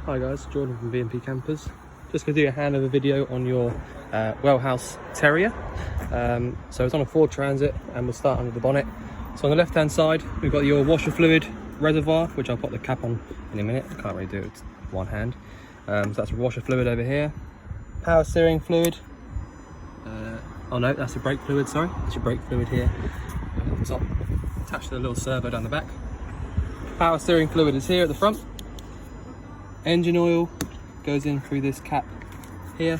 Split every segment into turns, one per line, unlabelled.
Hi guys, Jordan from B&P Campers. Just going to do a handover video on your Wellhouse Terrier. So it's on a Ford Transit and we'll start under the bonnet. So on the left hand side we've got your washer fluid reservoir, which I'll put the cap on in a minute. I can't really do it with one hand. So that's washer fluid over here. Power steering fluid. Oh no, that's the brake fluid, sorry. That's your brake fluid here at the top, attached to the little servo down the back. Power steering fluid is here at the front. Engine oil goes in through this cap here,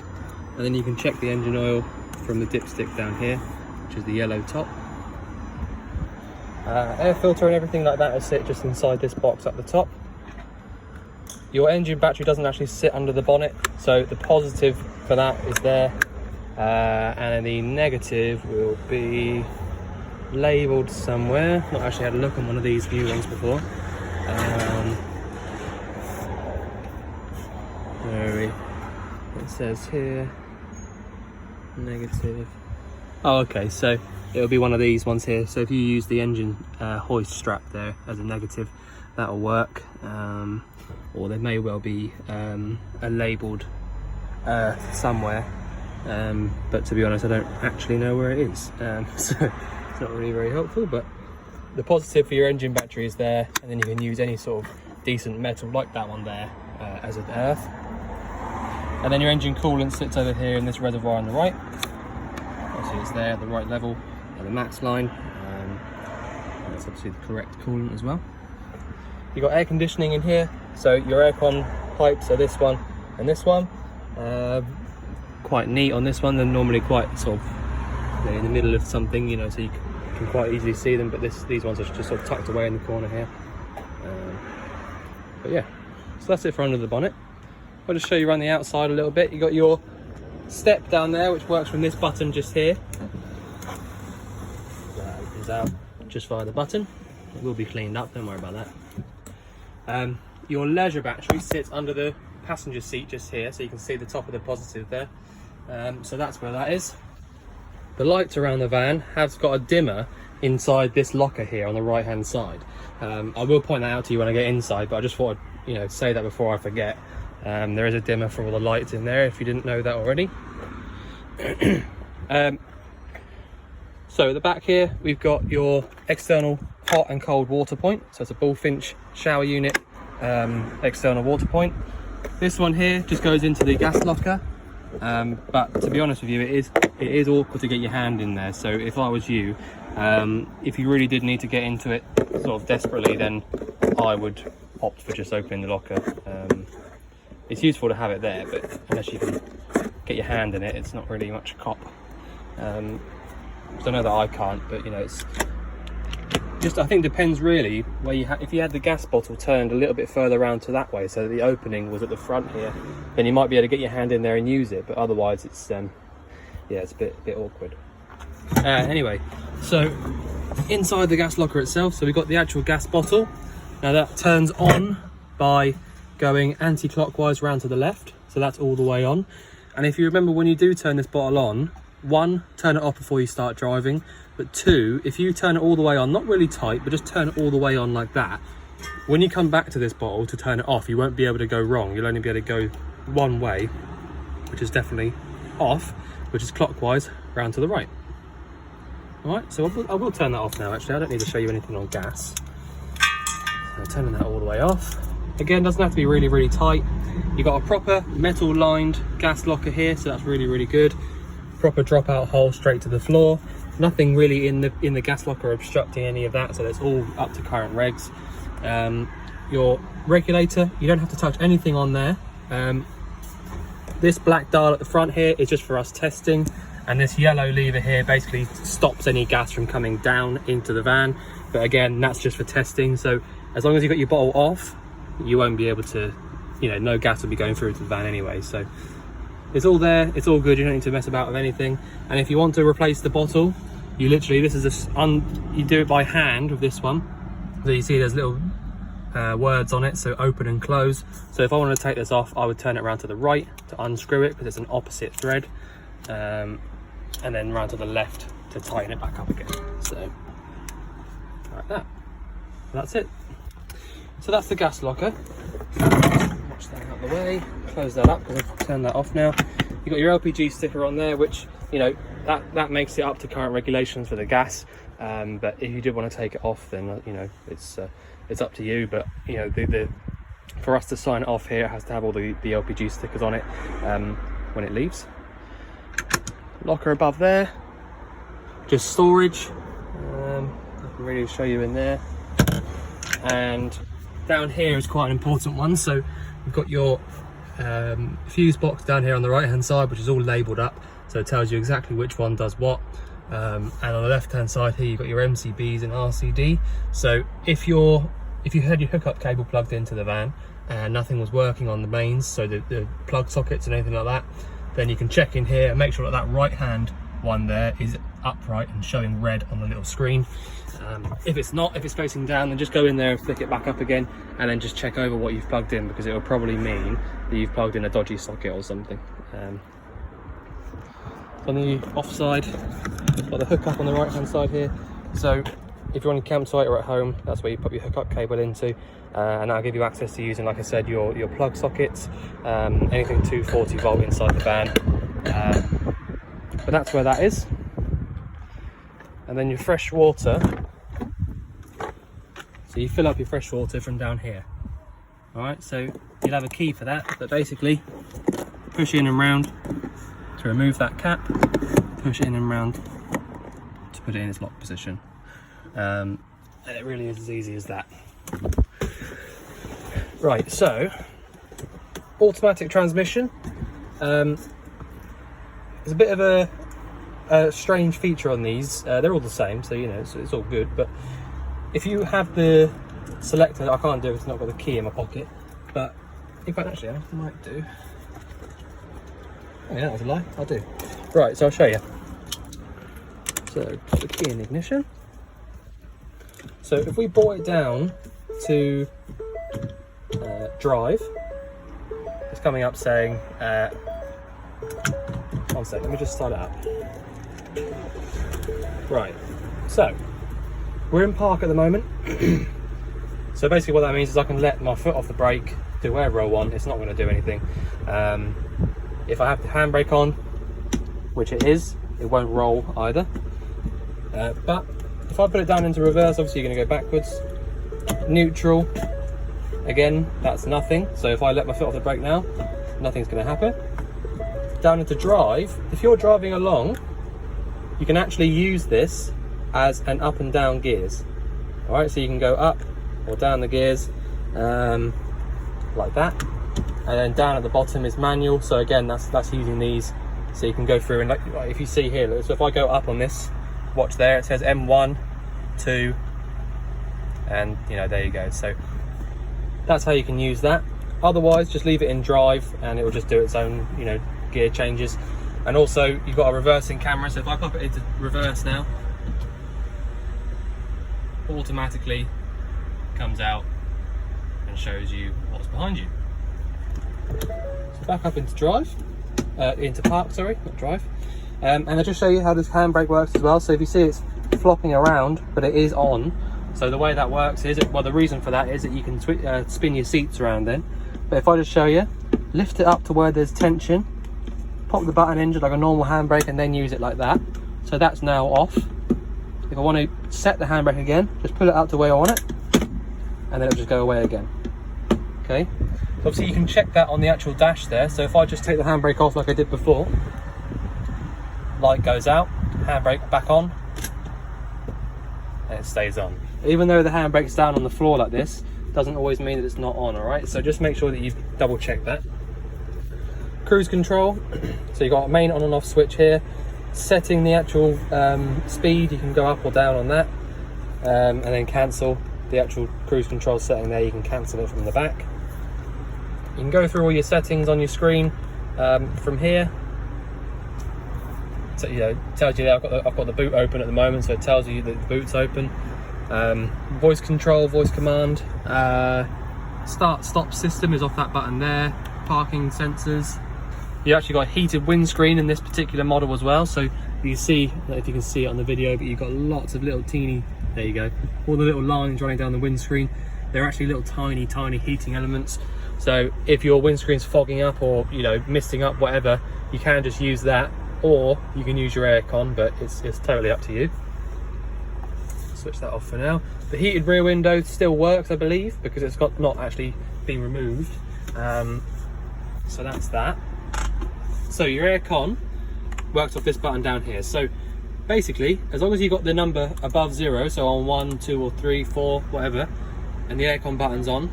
and then you can check the engine oil from the dipstick down here, which is the yellow top. Air filter and everything like that will sit just inside this box at the top. Your engine battery doesn't actually sit under the bonnet, so the positive for that is there, and the negative will be labelled somewhere. Not actually had a look on one of these new ones before. It says here negative. Oh, okay, so it'll be one of these ones here. So if you use the engine hoist strap there as a negative, that'll work. Or there may well be a labelled somewhere, but to be honest I don't actually know where it is, so it's not really very helpful. But the positive for your engine battery is there, and then you can use any sort of decent metal like that one there as an earth. And then your engine coolant sits over here in this reservoir on the right. Obviously it's there at the right level at the max line. That's obviously the correct coolant as well. You've got air conditioning in here, so your aircon pipes are this one and this one. Quite neat on this one. They're normally quite sort of in the middle of something, you know, so you can quite easily see them, but these ones are just sort of tucked away in the corner here. But yeah, so that's it for under the bonnet. I'll just show you around the outside a little bit. You've got your step down there, which works from this button just here. That opens out just via the button. It will be cleaned up, don't worry about that. Your leisure battery sits under the passenger seat just here, so you can see the top of the positive there. So that's where that is. The lights around the van have got a dimmer inside this locker here on the right hand side. I will point that out to you when I get inside, but I just thought I'd say that before I forget. There is a dimmer for all the lights in there if you didn't know that already. So at the back here we've got your external hot and cold water point. So it's a Bullfinch shower unit external water point. This one here just goes into the gas locker, but to be honest with you, it is awkward to get your hand in there. So if I was you, if you really did need to get into it sort of desperately, then I would opt for just opening the locker. It's useful to have it there, but unless you can get your hand in it, it's not really much cop. So I know that I can't, but it's just, I think, depends really where you if you had the gas bottle turned a little bit further around to that way, so the opening was at the front here, then you might be able to get your hand in there and use it. But otherwise, it's it's a bit awkward. Anyway, so inside the gas locker itself, so we've got the actual gas bottle. Now that turns on by going anti-clockwise round to the left, so that's all the way on. And if you remember, when you do turn this bottle on, 1, turn it off before you start driving, but 2, if you turn it all the way on, not really tight, but just turn it all the way on like that, when you come back to this bottle to turn it off, you won't be able to go wrong. You'll only be able to go one way, which is definitely off, which is clockwise round to the right. All right, so I will turn that off now. Actually, I don't need to show you anything on gas. So turning that all the way off. Again, doesn't have to be really, really tight. You've got a proper metal lined gas locker here, so that's really, really good. Proper dropout hole straight to the floor. Nothing really in the gas locker obstructing any of that, so that's all up to current regs. Your regulator, you don't have to touch anything on there. This black dial at the front here is just for us testing, and this yellow lever here basically stops any gas from coming down into the van. But again, that's just for testing, so as long as you've got your bottle off, you won't be able to, no gas will be going through to the van anyway. So it's all there, it's all good, you don't need to mess about with anything. And if you want to replace the bottle, you literally, this is you do it by hand with this one. So you see there's little words on it, so open and close. So if I want to take this off, I would turn it around to the right to unscrew it, because it's an opposite thread, and then round to the left to tighten it back up again. So like that. That's it. So that's the gas locker. push that out of the way, close that up because I've turned that off now. You've got your LPG sticker on there, which, you know, that makes it up to current regulations for the gas. But if you did want to take it off, then you know, it's up to you. But you know, for us to sign it off here, it has to have all the LPG stickers on it when it leaves. Locker above there, just storage. I can really show you in there. And down here is quite an important one. So we've got your fuse box down here on the right hand side, which is all labelled up, so it tells you exactly which one does what. And on the left hand side here, you've got your MCBs and RCD. So if you had your hookup cable plugged into the van and nothing was working on the mains, so the plug sockets and anything like that, then you can check in here and make sure that right hand one there is upright and showing red on the little screen. If it's not, if it's facing down, then just go in there and flick it back up again, and then just check over what you've plugged in, because it will probably mean that you've plugged in a dodgy socket or something. On the offside, got the hookup on the right hand side here. So if you're on your campsite or at home, that's where you put your hookup cable into, and that'll give you access to using, like I said, your plug sockets, anything 240 volt inside the van. But that's where that is. And then your fresh water, so you fill up your fresh water from down here. All right, so you'll have a key for that, but basically push in and round to remove that cap, push in and round to put it in its lock position. And it really is as easy as that. Right, so automatic transmission. There's a bit of a strange feature on these. They're all the same, so you know, it's all good. But if you have the selector, I can't do it, it's not got the key in my pocket. But in fact, actually, I might do. Oh yeah, that was a lie. I'll do. Right, so I'll show you. So put the key in ignition. So if we brought it down to drive, it's coming up saying, one sec, let me just start it up. Right, so we're in park at the moment. So basically what that means is I can let my foot off the brake, do whatever I want, it's not going to do anything. If I have the handbrake on, which it is, it won't roll either. But if I put it down into reverse, obviously you're going to go backwards. Neutral, again, that's nothing. So if I let my foot off the brake now, nothing's going to happen. Down into drive, if you're driving along, you can actually use this as an up and down gears. All right, so you can go up or down the gears like that, and then down at the bottom is manual. So again, that's using these, so you can go through and like if you see here, so if I go up on this, watch there, it says M1, 2, and you know, there you go. So that's how you can use that. Otherwise, just leave it in drive and it will just do its own, you know, gear changes. And also you've got a reversing camera, so if I pop it into reverse now, automatically comes out and shows you what's behind you. So back up into drive, into park, sorry, not drive. And I'll just show you how this handbrake works as well. So if you see it's flopping around, but it is on. So the way that works is, well, the reason for that is that you can spin your seats around then. But if I just show you, lift it up to where there's tension, pop the button in just like a normal handbrake, and then use it like that. So that's now off. If I want to set the handbrake again, just pull it up to where I want it, and then it'll just go away again. Okay. So obviously you can check that on the actual dash there. So if I just take the handbrake off like I did before, light goes out, handbrake back on, and it stays on. Even though the handbrake's down on the floor like this, doesn't always mean that it's not on, all right? So just make sure that you've double checked that. Cruise control, so you've got a main on and off switch here. Setting the actual speed, you can go up or down on that, and then cancel the actual cruise control setting there. You can cancel it from the back. You can go through all your settings on your screen from here. So, you know, it tells you that I've got the boot open at the moment, so it tells you that the boot's open. Voice control, voice command, start stop system is off that button there. Parking sensors. You actually got a heated windscreen in this particular model as well, so you see, if you can see it on the video, but you've got lots of little teeny, there you go, all the little lines running down the windscreen. they're actually little tiny heating elements. So if your windscreen's fogging up or, you know, misting up, whatever, you can just use that, or you can use your aircon, but it's totally up to you. Switch that off for now. The heated rear window still works, I believe, because it's got not actually been removed. So that's that. So your aircon works off this button down here. So basically, as long as you got the number above 0, so on 1, 2 or 3, 4, whatever, and the aircon button's on,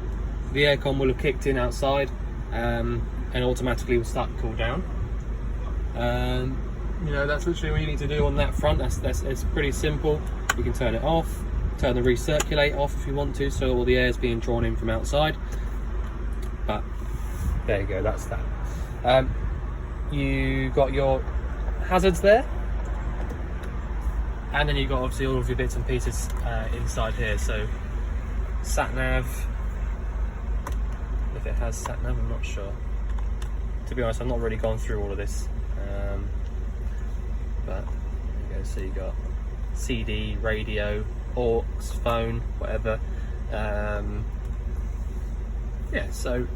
the aircon will have kicked in outside, and automatically will start to cool down. You know, that's literally what you need to do on that front. It's pretty simple. You can turn it off, turn the recirculate off if you want to, so all the air is being drawn in from outside. But there you go, that's that. You got your hazards there, and then you've got obviously all of your bits and pieces inside here. So sat nav, if it has sat nav, I'm not sure. To be honest, I've not really gone through all of this, but there you go. So you got CD, radio, aux, phone, whatever. Yeah, so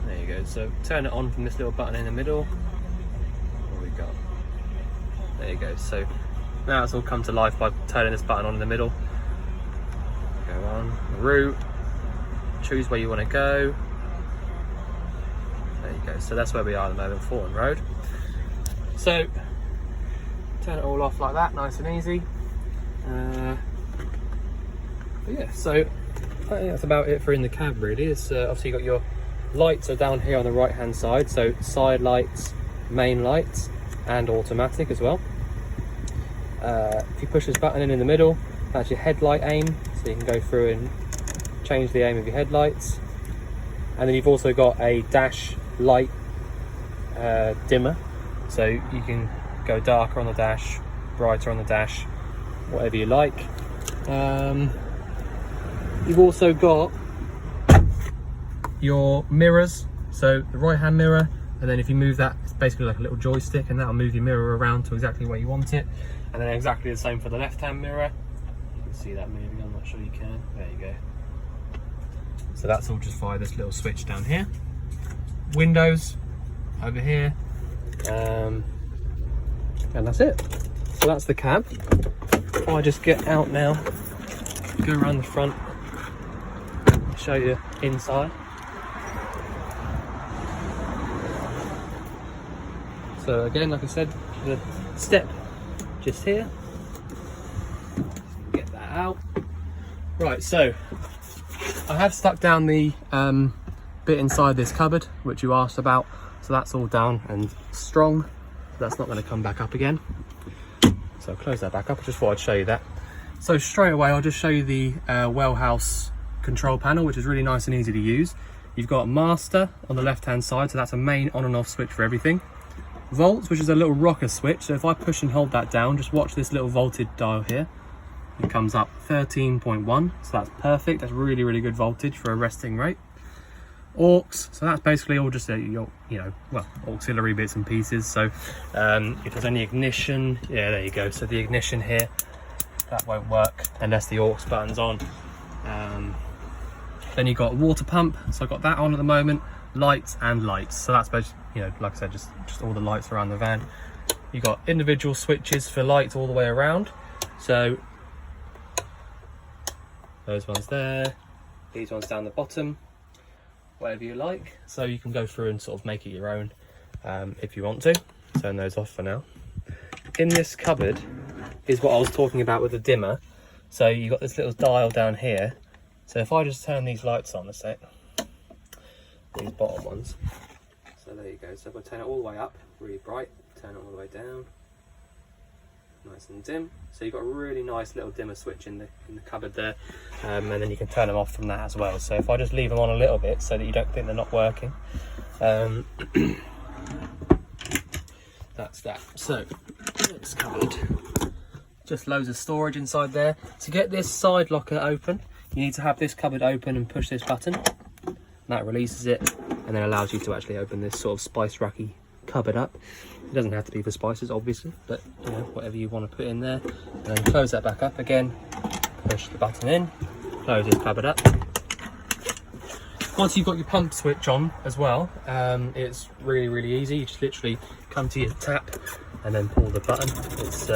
there you go. So turn it on from this little button in the middle. What have we got? There you go. So now it's all come to life by turning this button on in the middle. Go on, route, choose where you want to go. There you go. So that's where we are at the moment, Thornton Road. So turn it all off like that, nice and easy. But yeah, so I think that's about it for in the cab really. It's obviously you got your lights are down here on the right hand side, so side lights, main lights, and automatic as well. If you push this button in the middle, that's your headlight aim, so you can go through and change the aim of your headlights. And then you've also got a dash light dimmer, so you can go darker on the dash, brighter on the dash, whatever you like. You've also got your mirrors, so the right hand mirror, and then if you move that, it's basically like a little joystick, and that'll move your mirror around to exactly where you want it. And then exactly the same for the left hand mirror. You can see that moving, I'm not sure you can. There you go. So that's all just via this little switch down here. Windows over here, and that's it. So that's the cab. If I just get out now, go around the front, show you inside. So again, like I said, the step just here. Get that out. Right, so I have stuck down the bit inside this cupboard, which you asked about. So that's all down and strong. That's not going to come back up again. So I'll close that back up. I just thought I'd show you that. So straight away, I'll just show you the Wellhouse control panel, which is really nice and easy to use. You've got master on the left hand side, so that's a main on and off switch for everything. Volts, which is a little rocker switch, so if I push and hold that down, just watch this little voltage dial here. It comes up 13.1, so that's perfect. That's really good voltage for a resting rate. Aux, so that's basically all just your, well, auxiliary bits and pieces. So if there's any ignition, yeah, there you go. So the ignition here, that won't work unless the aux button's on. Then you've got a water pump, so I've got that on at the moment. Lights and lights, so that's basically, like I said, just all the lights around the van. You've got individual switches for lights all the way around, so those ones there, these ones down the bottom, whatever you like. So you can go through and sort of make it your own if you want to. Turn those off for now. In this cupboard is what I was talking about with the dimmer. So you've got this little dial down here. So if I just turn these lights on a sec, these bottom ones, so there you go. So if I turn it all the way up, really bright, turn it all the way down, nice and dim. So you've got a really nice little dimmer switch in the cupboard there, and then you can turn them off from that as well. So if I just leave them on a little bit so that you don't think they're not working, that's that. So next cupboard, just loads of storage inside there. To get this side locker open, you need to have this cupboard open and push this button. That releases it and then allows you to actually open this sort of spice racky cupboard up. It doesn't have to be for spices, obviously, but whatever you want to put in there. And then close that back up again, push the button in, close this cupboard up. Once you've got your pump switch on as well, it's really easy. You just literally come to your tap and then pull the button. It's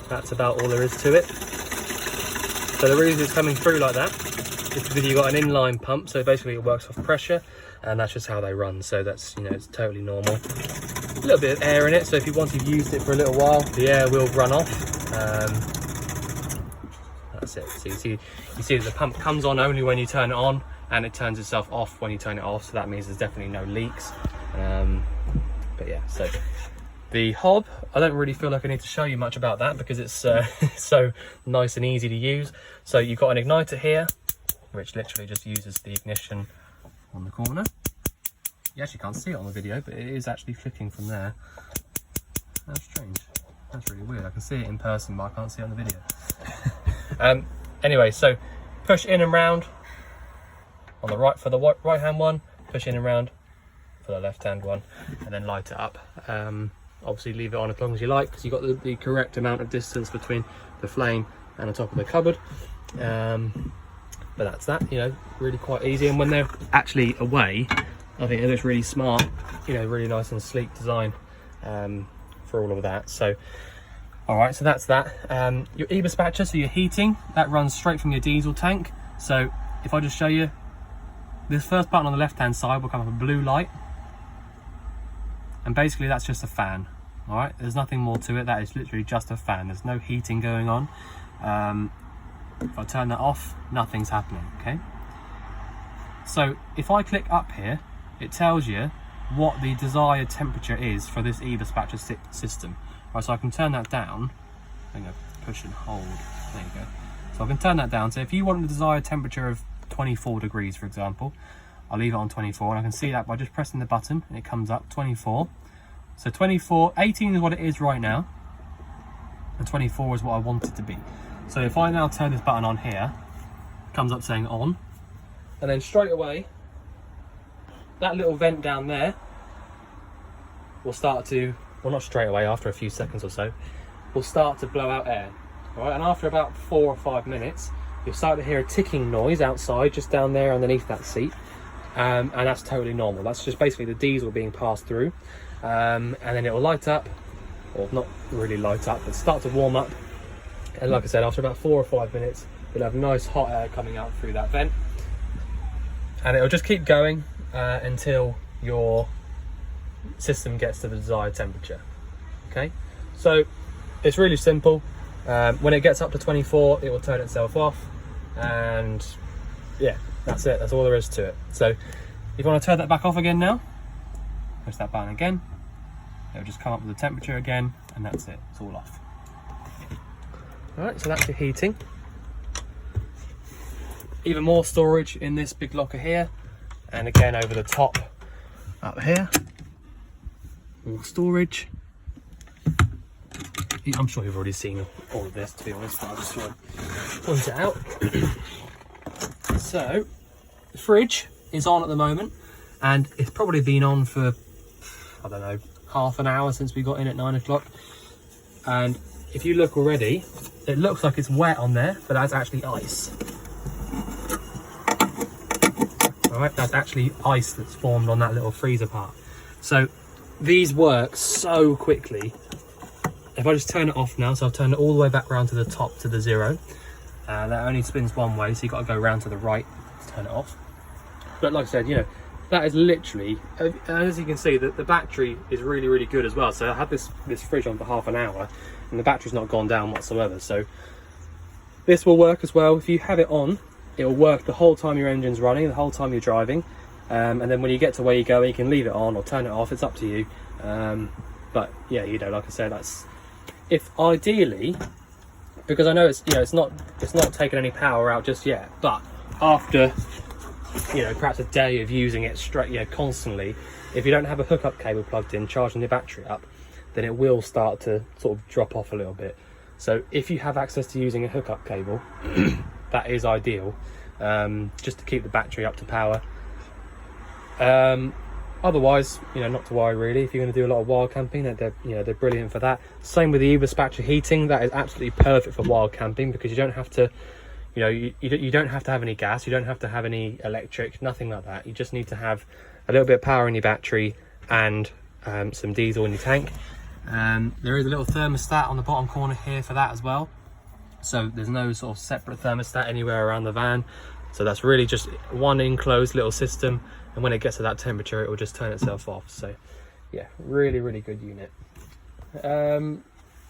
that's about all there is to it. So the reason it's coming through like that is because you've got an inline pump, so basically it works off pressure, and that's just how they run. So that's, you know, it's totally normal. A little bit of air in it, so if you once you've used it for a little while, the air will run off. That's it. So you see that the pump comes on only when you turn it on, and it turns itself off when you turn it off. So that means there's definitely no leaks. But yeah, so the hob, I don't really feel like I need to show you much about that because it's so nice and easy to use. So you've got an igniter here, which literally just uses the ignition on the corner. You actually can't see it on the video, but it is actually flicking from there. That's strange. That's really weird. I can see it in person, but I can't see it on the video. Anyway, so push in and round on the right for the right hand one, push in and round for the left hand one, and then light it up. Obviously leave it on as long as you like, because you've got the correct amount of distance between the flame and the top of the cupboard. But that's that, you know, really quite easy. And when they're actually away, I think it looks really smart, you know, really nice and sleek design for all of that. So all right, so that's that. Your e-dispatcher, so your heating, that runs straight from your diesel tank. So if I just show you, this first button on the left hand side will come up a blue light, and basically that's just a fan. All right, there's nothing more to it. That is literally just a fan. There's no heating going on. If I turn that off, nothing's happening. Okay, so if I click up here, it tells you what the desired temperature is for this e-dispatcher system. Right, so I can turn that down. I'm going to push and hold. There you go. So I can turn that down. So if you want the desired temperature of 24 degrees, for example, I'll leave it on 24, and I can see that by just pressing the button, and it comes up 24. So 24, 18 is what it is right now, and 24 is what I want it to be. So if I now turn this button on here, it comes up saying on, and then straight away, that little vent down there will start to, well, not straight away, after a few seconds or so, will start to blow out air. All right, and after about 4 or 5 minutes, you'll start to hear a ticking noise outside, just down there underneath that seat, and that's totally normal. That's just basically the diesel being passed through, and then it will light up, or not really light up, but start to warm up. And like I said, after about 4 or 5 minutes, you'll have nice hot air coming out through that vent, and it'll just keep going until your system gets to the desired temperature. Okay, so it's really simple. When it gets up to 24, it will turn itself off, and yeah, that's it. That's all there is to it. So if you want to turn that back off again now, press that button again, it'll just come up with the temperature again, and that's it. It's all off. All right, so that's your heating. Even more storage in this big locker here, and again over the top up here, more storage. I'm sure you've already seen all of this, to be honest, but I'll just try and point it out. So the fridge is on at the moment, and it's probably been on for, I don't know, half an hour since we got in at 9 o'clock. And if you look already, it looks like it's wet on there, but that's actually ice. All right, that's actually ice that's formed on that little freezer part. So these work so quickly. If I just turn it off now, so I've turned it all the way back round to the top, to the 0. That only spins one way, so you've got to go round to the right to turn it off. But like I said, you know, that is literally, as you can see, the battery is really good as well. So I had this fridge on for half an hour, and the battery's not gone down whatsoever. So this will work as well. If you have it on, it will work the whole time your engine's running, the whole time you're driving. And then when you get to where you go, you can leave it on or turn it off. It's up to you. But yeah, you know, like I said, that's, if ideally, because I know it's, you know, it's not taking any power out just yet, but after, you know, perhaps a day of using it straight, you know, constantly, if you don't have a hookup cable plugged in charging the battery up, then it will start to sort of drop off a little bit. So if you have access to using a hookup cable, that is ideal, just to keep the battery up to power. otherwise, you know, not to worry really. If you're going to do a lot of wild camping, they're brilliant for that. Same with the Eberspatcher heating. That is absolutely perfect for wild camping, because you don't have to, you know, you don't have to have any gas, you don't have to have any electric, nothing like that. You just need to have a little bit of power in your battery and some diesel in your tank. There is a little thermostat on the bottom corner here for that as well. So there's no sort of separate thermostat anywhere around the van. So that's really just one enclosed little system, and when it gets to that temperature, it will just turn itself off. So yeah, really, really good unit.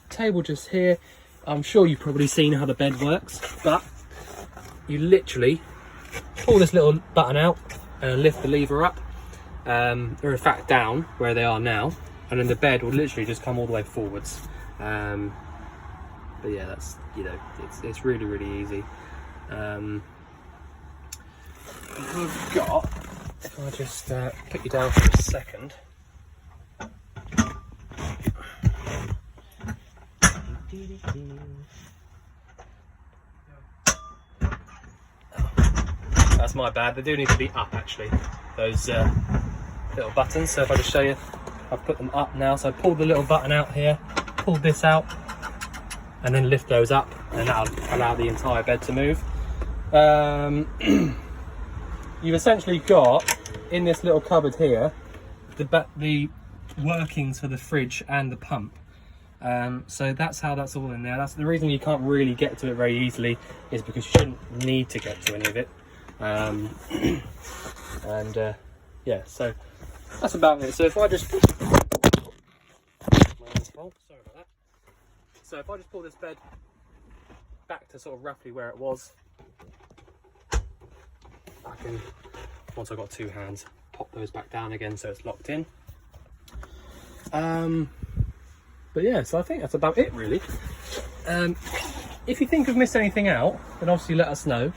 Table just here. I'm sure you've probably seen how the bed works, but you literally pull this little button out and lift the lever up, or in fact down where they are now, and then the bed will literally just come all the way forwards. But yeah, that's, you know, it's really, really easy. We've got, if I just put you down for a second. That's my bad, they do need to be up actually, those little buttons. So if I just show you, I've put them up now. So I pulled the little button out here, pulled this out, and then lift those up, and that'll allow the entire bed to move. You've essentially got, in this little cupboard here, the workings for the fridge and the pump. So that's how that's all in there. That's the reason you can't really get to it very easily, is because you shouldn't need to get to any of it. Yeah, so that's about it. So if I just, sorry about that. So if I just pull this bed back to sort of roughly where it was, I can, once I've got two hands, pop those back down again so it's locked in. But yeah, so I think that's about it really. If you think I've missed anything out, then obviously let us know.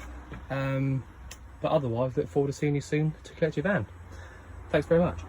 But otherwise, look forward to seeing you soon to collect your van. Thanks very much.